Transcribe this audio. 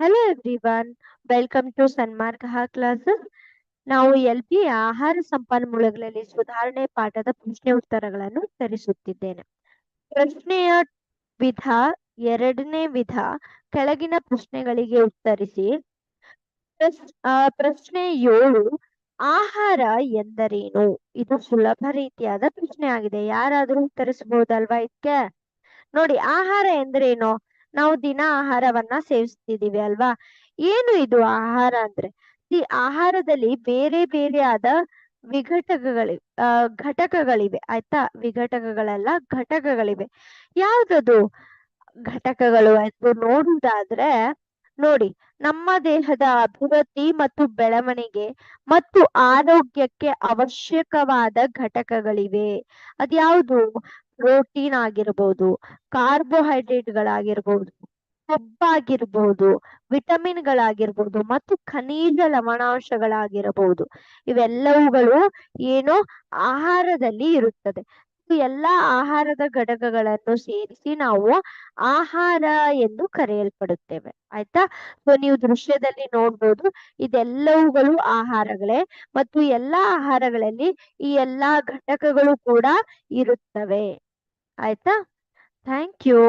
Hello everyone, welcome to Sanmark classes. ನಾವು LP ಆಹಾರ ಸಂಪನ್ಮೂಲಗಳಲ್ಲಿ ಸುಧಾರಣೆ ಪಾಠದ ಪ್ರಶ್ನೆ ಉತ್ತರಗಳನ್ನು ಉತ್ತರಿಸುತ್ತಿದ್ದೇನೆ. ಪ್ರಶ್ನೆಯ ವಿಧ ಎರಡನೇ ವಿಧ ಕೆಳಗಿನ ಪ್ರಶ್ನೆಗಳಿಗೆ ಉತ್ತರಿಸಿ. ಪ್ರಶ್ನೆ 7 ಆಹಾರ ಎಂದರೇನು? ಇದು ಸುಲಭ ರೀತಿಯಾದ ಪ್ರಶ್ನೆ ಆಗಿದೆ. ಯಾರಾದ್ರೂ ಉತ್ತರಿಸಬಹುದಲ್ವಾ ಇದಕ್ಕೆ? ನೋಡಿ, ಆಹಾರ ಎಂದರೇನು? ನಾವು ದಿನ ಆಹಾರವನ್ನ ಸೇವಿಸ್ತಿದೀವಿ ಅಲ್ವಾ? ಏನು ಇದು ಆಹಾರ ಅಂದ್ರೆ? ಈ ಆಹಾರದಲ್ಲಿ ಬೇರೆ ಬೇರೆ ಆದ ವಿಘಟಕಗಳಿವೆ, ಘಟಕಗಳಿವೆ. ಆಯ್ತಾ? ವಿಘಟಕಗಳೆಲ್ಲ ಘಟಕಗಳಿವೆ. ಯಾವ್ದದು ಘಟಕಗಳು ಆಯ್ತು ನೋಡುವುದಾದ್ರೆ, ನೋಡಿ, ನಮ್ಮ ದೇಹದ ಅಭಿವೃದ್ಧಿ ಮತ್ತು ಬೆಳವಣಿಗೆ ಮತ್ತು ಆರೋಗ್ಯಕ್ಕೆ ಅವಶ್ಯಕವಾದ ಘಟಕಗಳಿವೆ. ಅದ್ಯಾವುದು? ಪ್ರೋಟೀನ್ ಆಗಿರ್ಬೋದು, ಕಾರ್ಬೋಹೈಡ್ರೇಟ್ಗಳಾಗಿರ್ಬೋದು, ಕೊಬ್ಬಾಗಿರ್ಬೋದು, ವಿಟಮಿನ್ಗಳಾಗಿರ್ಬೋದು ಮತ್ತು ಖನಿಜ ಲವಣಾಂಶಗಳಾಗಿರಬಹುದು. ಇವೆಲ್ಲವುಗಳು ಏನು ಆಹಾರದಲ್ಲಿ ಇರುತ್ತದೆ. ಎಲ್ಲಾ ಆಹಾರದ ಘಟಕಗಳನ್ನು ಸೇರಿಸಿ ನಾವು ಆಹಾರ ಎಂದು ಕರೆಯಲ್ಪಡುತ್ತೇವೆ. ಆಯ್ತಾ? ಸೊ ನೀವು ದೃಶ್ಯದಲ್ಲಿ ನೋಡ್ಬೋದು, ಇದೆಲ್ಲವುಗಳು ಆಹಾರಗಳೇ ಮತ್ತು ಎಲ್ಲಾ ಆಹಾರಗಳಲ್ಲಿ ಈ ಎಲ್ಲಾ ಘಟಕಗಳು ಕೂಡ ಇರುತ್ತವೆ. ಆಯ್ತಾ? Thank you.